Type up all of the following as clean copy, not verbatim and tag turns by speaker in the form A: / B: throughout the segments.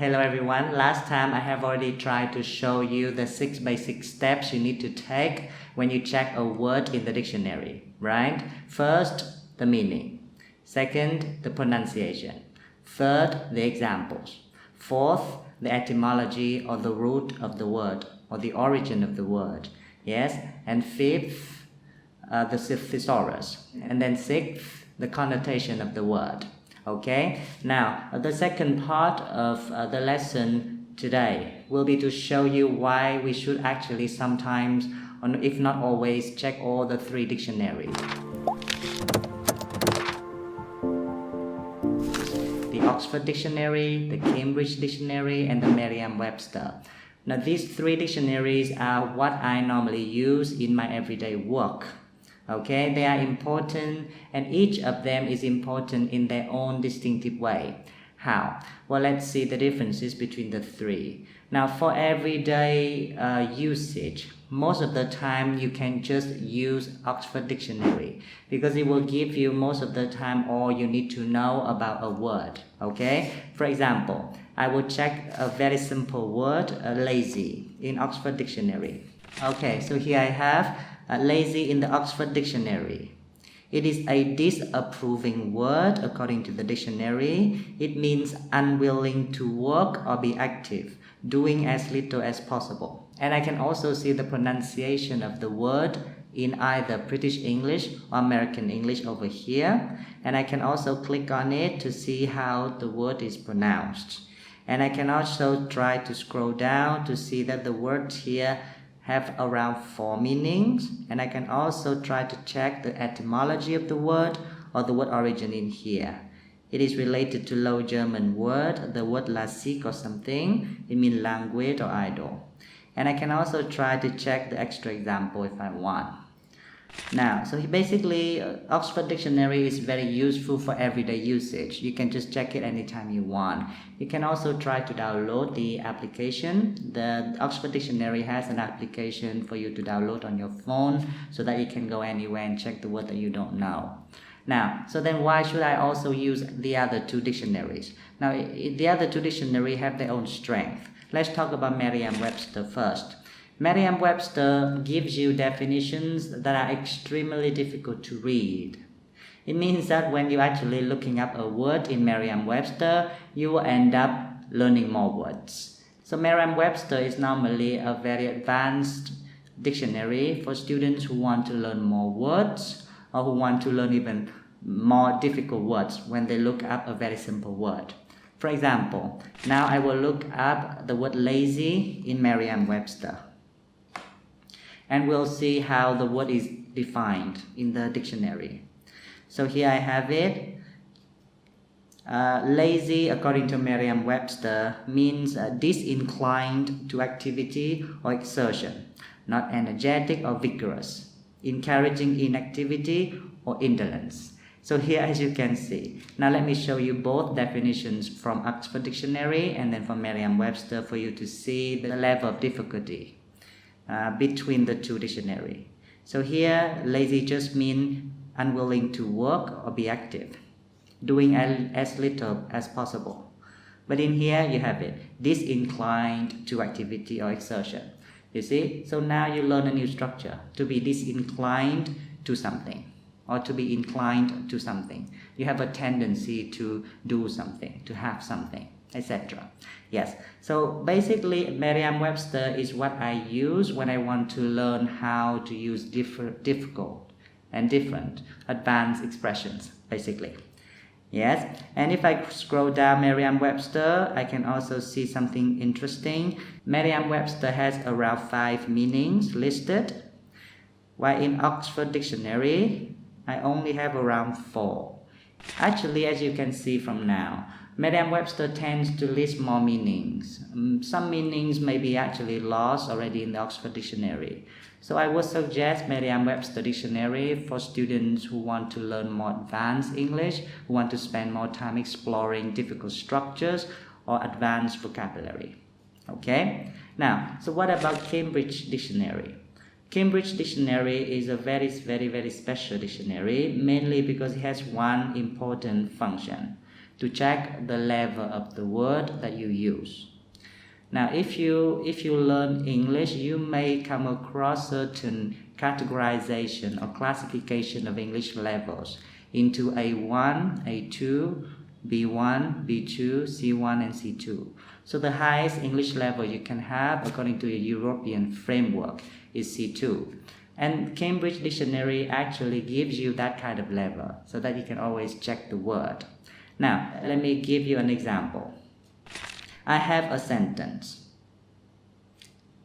A: Hello everyone, last time I have already tried to show you the 6 basic steps you need to take when you check a word in the dictionary, right? First, the meaning. Second, the pronunciation. Third, the examples. Fourth, the etymology or the root of the word or the origin of the word. Yes, and fifth, the thesaurus. And then sixth, the connotation of the word. Okay, now the second part of the lesson today will be to show you why we should actually sometimes, or if not always, check all the 3 dictionaries. The Oxford Dictionary, the Cambridge Dictionary, and the Merriam-Webster. Now these 3 dictionaries are what I normally use in my everyday work. Okay, they are important, and each of them is important in their own distinctive way. How? Well, let's see the differences between the 3. Now, for everyday usage, most of the time you can just use Oxford Dictionary because it will give you most of the time all you need to know about a word. Okay, for example, I will check a very simple word, lazy, in Oxford Dictionary. Okay, so here I have lazy in the Oxford Dictionary. It is a disapproving word according to the dictionary. It means unwilling to work or be active, doing as little as possible. And I can also see the pronunciation of the word in either British English or American English over here. And I can also click on it to see how the word is pronounced. And I can also try to scroll down to see that the words here have around 4 meanings, and I can also try to check the etymology of the word or the word origin in here. It is related to Low German word, the word lasik or something. It means languid or idle. And I can also try to check the extra example if I want. Now, so basically, Oxford Dictionary is very useful for everyday usage. You can just check it anytime you want. You can also try to download the application. The Oxford Dictionary has an application for you to download on your phone so that you can go anywhere and check the word that you don't know. Now, so then why should I also use the other 2 dictionaries? Now, the other 2 dictionaries have their own strength. Let's talk about Merriam-Webster first. Merriam-Webster gives you definitions that are extremely difficult to read. It means that when you're actually looking up a word in Merriam-Webster, you will end up learning more words. So Merriam-Webster is normally a very advanced dictionary for students who want to learn more words or who want to learn even more difficult words when they look up a very simple word. For example, now I will look up the word lazy in Merriam-Webster. And we'll see how the word is defined in the dictionary. So here I have it. Lazy, according to Merriam-Webster, means disinclined to activity or exertion, not energetic or vigorous, encouraging inactivity or indolence. So here, as you can see. Now let me show you both definitions from Oxford Dictionary and then from Merriam-Webster for you to see the level of difficulty between the 2 dictionaries. So here, lazy just means unwilling to work or be active, doing as little as possible. But in here, you have it, disinclined to activity or exertion. You see? So now you learn a new structure, to be disinclined to something, or to be inclined to something. You have a tendency to do something, to have something, etc. Yes, so basically Merriam-Webster is what I use when I want to learn how to use difficult and different advanced expressions, basically. Yes, and if I scroll down Merriam-Webster, I can also see something interesting. Merriam-Webster has around 5 meanings listed, while in Oxford Dictionary, I only have around 4. Actually, as you can see from now, Merriam-Webster tends to list more meanings. Some meanings may be actually lost already in the Oxford Dictionary. So I would suggest Merriam-Webster Dictionary for students who want to learn more advanced English, who want to spend more time exploring difficult structures or advanced vocabulary. Okay? Now, so what about Cambridge Dictionary? Cambridge Dictionary is a very special dictionary, mainly because it has one important function, to check the level of the word that you use. Now, if you learn English, you may come across certain categorization or classification of English levels into A1, A2, B1, B2, C1, and C2. So the highest English level you can have according to a European framework is C2. And Cambridge Dictionary actually gives you that kind of level so that you can always check the word. Now, let me give you an example. I have a sentence.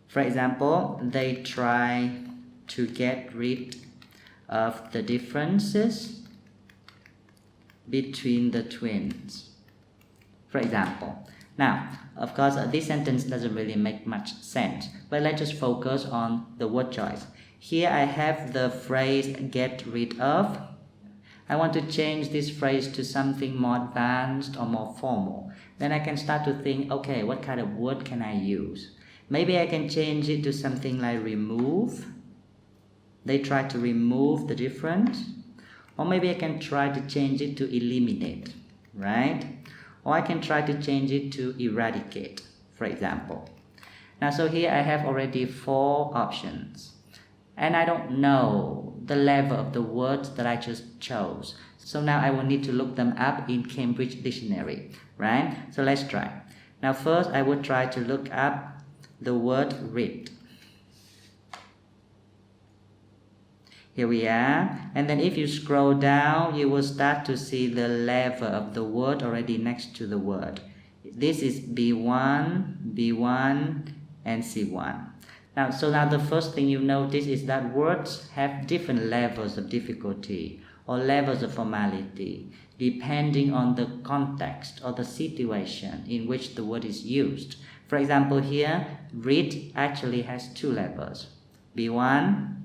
A: For example, they try to get rid of the differences between the twins. For example. Now, of course, this sentence doesn't really make much sense, but let's just focus on the word choice. Here I have the phrase get rid of. I want to change this phrase to something more advanced or more formal. Then I can start to think, okay, what kind of word can I use? Maybe I can change it to something like remove. They try to remove the difference. Or maybe I can try to change it to eliminate, right? Or I can try to change it to eradicate, for example. Now, so here I have already 4 options. And I don't know the level of the words that I just chose. So now I will need to look them up in Cambridge Dictionary, right? So let's try. Now first I will try to look up the word read. Here we are. And then if you scroll down, you will start to see the level of the word already next to the word. This is B1, B1, and C1. Now the first thing you notice is that words have different levels of difficulty or levels of formality depending on the context or the situation in which the word is used. For example, here, read actually has 2 levels, B1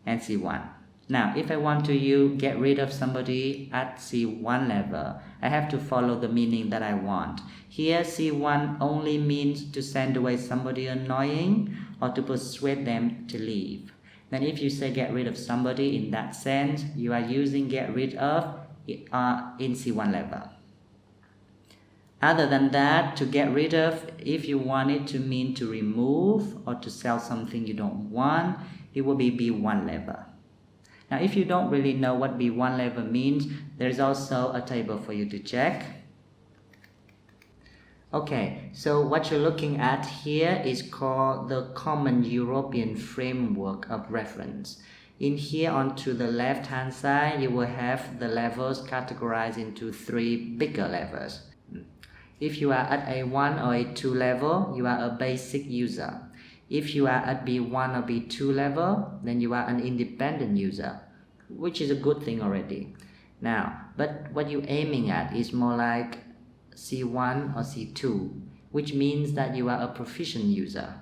A: and C1. Now, if I want to get rid of somebody at C1 level, I have to follow the meaning that I want. Here, C1 only means to send away somebody annoying or to persuade them to leave. Then if you say get rid of somebody in that sense, you are using get rid of in C1 level. Other than that, to get rid of, if you want it to mean to remove or to sell something you don't want, it will be B1 level. Now, if you don't really know what B1 level means, there's also a table for you to check. Okay, so what you're looking at here is called the Common European Framework of Reference. In here, onto the left-hand side, you will have the levels categorized into 3 bigger levels. If you are at A1 or A2 level, you are a basic user. If you are at B1 or B2 level, then you are an independent user, which is a good thing already. Now, but what you're aiming at is more like C1 or C2, which means that you are a proficient user.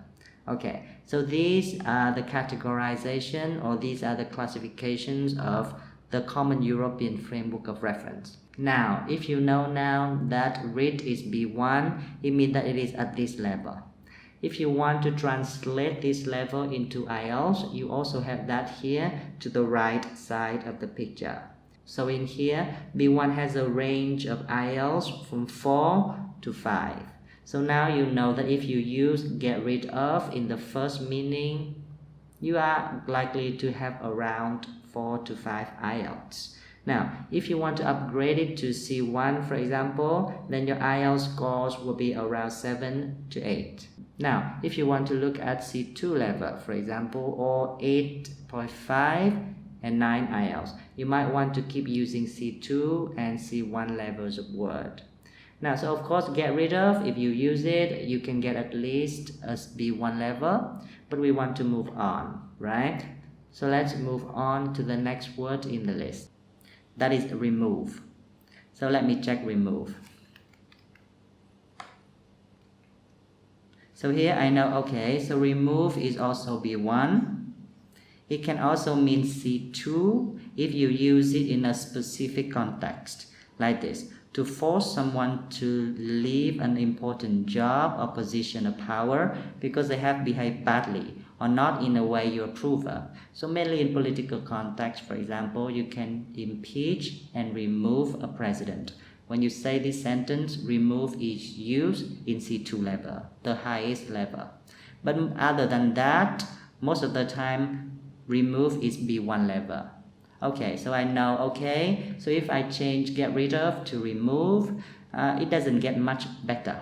A: Okay, so these are the categorization, or these are the classifications of the Common European Framework of Reference. Now, if you know now that read is B1, it means that it is at this level. If you want to translate this level into IELTS, you also have that here to the right side of the picture. So in here, B1 has a range of IELTS from 4 to 5. So now you know that if you use get rid of in the first meaning, you are likely to have around 4 to 5 IELTS. Now, if you want to upgrade it to C1, for example, then your IELTS scores will be around 7 to 8. Now, if you want to look at C2 level, for example, or 8.5 and 9 IELTS, you might want to keep using C2 and C1 levels of word. Now, so of course, get rid of, if you use it, you can get at least a B1 level, but we want to move on, right? So let's move on to the next word in the list. That is remove. So let me check remove. So here I know, okay, so remove is also B1. It can also mean C2 if you use it in a specific context, like this. To force someone to leave an important job or position of power because they have behaved badly or not in a way you approve of. So mainly in political context, for example, you can impeach and remove a president. When you say this sentence, remove is used in C2 level, the highest level. But other than that, most of the time, remove is B1 level. Okay, so I know, okay, so if I change get rid of to remove, it doesn't get much better.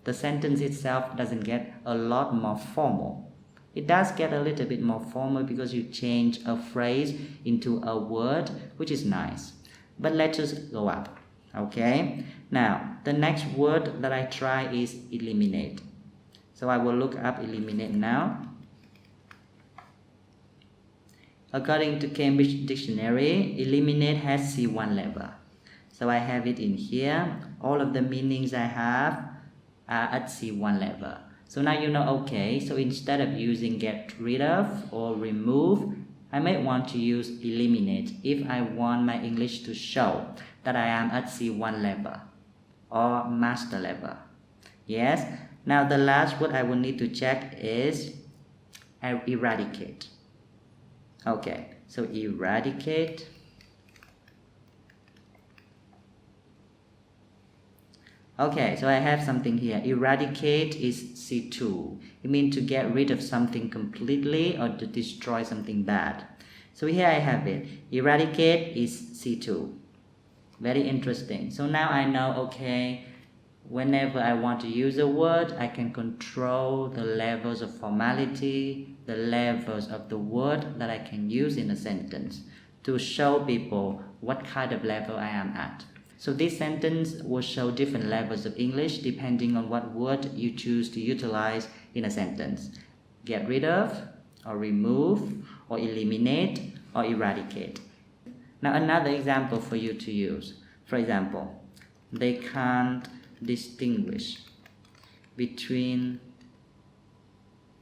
A: The sentence itself doesn't get a lot more formal. It does get a little bit more formal because you change a phrase into a word, which is nice. But let us go up, okay? Now, the next word that I try is eliminate. So I will look up eliminate now. According to Cambridge Dictionary, eliminate has C1 level. So I have it in here. All of the meanings I have are at C1 level. So now you know, okay, so instead of using get rid of or remove, I might want to use eliminate if I want my English to show that I am at C1 level or master level. Yes. Now the last word I will need to check is eradicate. Okay, so eradicate. Okay, so I have something here. Eradicate is C2. It means to get rid of something completely or to destroy something bad. So here I have it. Eradicate is C2. Very interesting. So now I know, okay, whenever I want to use a word, I can control the levels of formality, the levels of the word that I can use in a sentence to show people what kind of level I am at. So this sentence will show different levels of English depending on what word you choose to utilize in a sentence. Get rid of, or remove, or eliminate, or eradicate. Now another example for you to use. For example, they can't distinguish between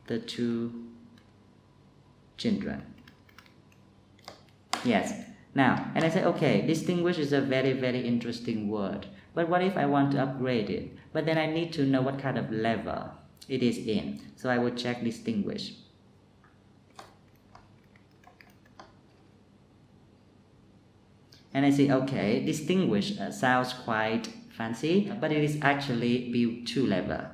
A: the two children. Yes. Now, and I say, okay, distinguish is a very, very interesting word. But what if I want to upgrade it? But then I need to know what kind of level it is in. So I will check distinguish. And I say, okay, distinguish sounds quite fancy, but it is actually B2 level.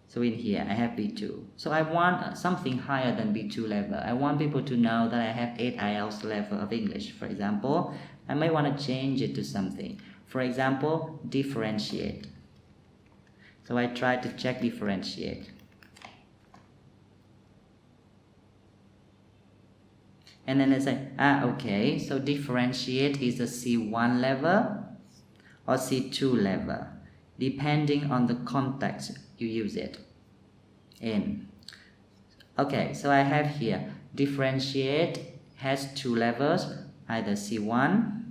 A: So in here, I have B2. So I want something higher than B2 level. I want people to know that I have 8 IELTS level of English. For example, I may want to change it to something. For example, differentiate. So I try to check differentiate. And then I say, okay, so differentiate is a C1 level or C2 level, depending on the context you use it in. Okay, so I have here, differentiate has 2 levels, either C1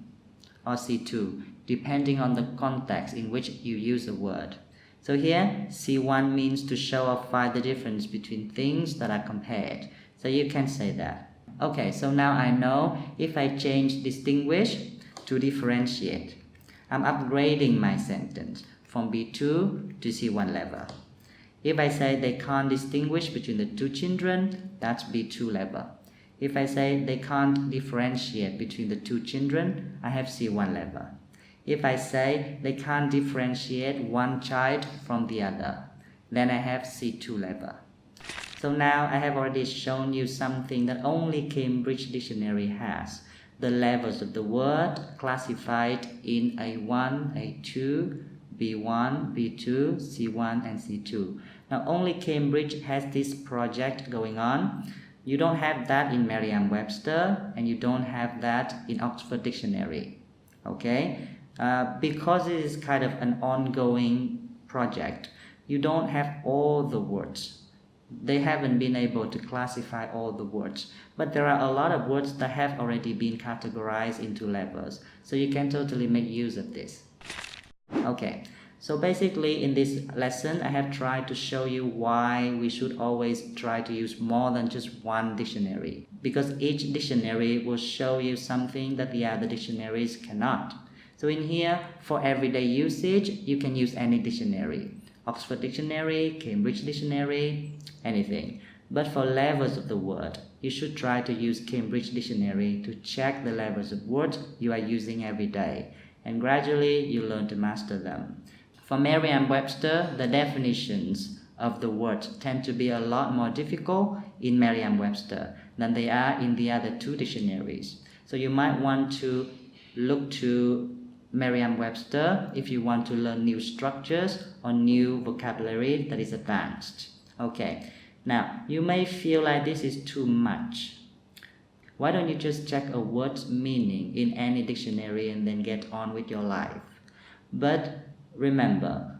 A: or C2, depending on the context in which you use the word. So here, C1 means to show or find the difference between things that are compared. So you can say that. Okay, so now I know if I change distinguish to differentiate, I'm upgrading my sentence from B2 to C1 level. If I say they can't distinguish between the two children, that's B2 level. If I say they can't differentiate between the two children, I have C1 level. If I say they can't differentiate one child from the other, then I have C2 level. So now I have already shown you something that only Cambridge Dictionary has. The levels of the word classified in A1, A2, B1, B2, C1, and C2. Now only Cambridge has this project going on. You don't have that in Merriam-Webster, and you don't have that in Oxford Dictionary. Okay? Because it is kind of an ongoing project, you don't have all the words. They haven't been able to classify all the words, but there are a lot of words that have already been categorized into levels, so you can totally make use of this. Okay, so basically in this lesson I have tried to show you why we should always try to use more than just one dictionary, because each dictionary will show you something that the other dictionaries cannot. So in here, for everyday usage, you can use any dictionary. Oxford Dictionary, Cambridge Dictionary, anything. But for levels of the word, you should try to use Cambridge Dictionary to check the levels of words you are using every day. and gradually you learn to master them. For Merriam-Webster, the definitions of the words tend to be a lot more difficult in Merriam-Webster than they are in the other two dictionaries. So you might want to look to Merriam-Webster if you want to learn new structures or new vocabulary that is advanced. Okay, now you may feel like this is too much. Why don't you just check a word's meaning in any dictionary and then get on with your life? But remember,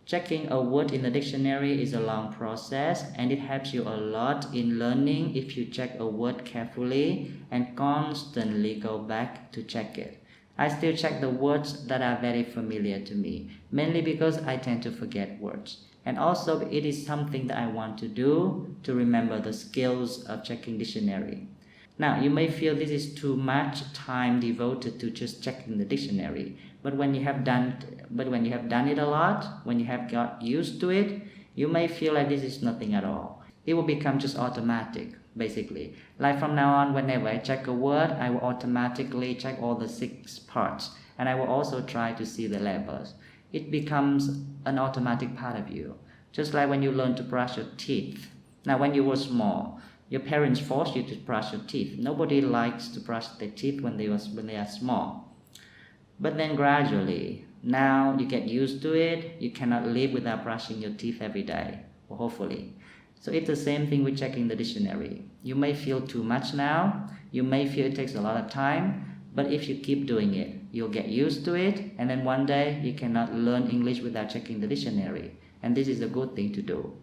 A: checking a word in the dictionary is a long process, and it helps you a lot in learning if you check a word carefully and constantly go back to check it. I still check the words that are very familiar to me, mainly because I tend to forget words. And also it is something that I want to do to remember the skills of checking dictionary. Now, you may feel this is too much time devoted to just checking the dictionary, but when you have done it a lot, when you have got used to it, you may feel like this is nothing at all. It will become just automatic, basically. Like from now on, whenever I check a word, I will automatically check all the 6 parts, and I will also try to see the levels. It becomes an automatic part of you, just like when you learn to brush your teeth. Now, when you were small, your parents forced you to brush your teeth. Nobody likes to brush their teeth when they are small. But then gradually, now you get used to it. You cannot live without brushing your teeth every day, or hopefully. So it's the same thing with checking the dictionary. You may feel too much now. You may feel it takes a lot of time. But if you keep doing it, you'll get used to it. And then one day, you cannot learn English without checking the dictionary. And this is a good thing to do.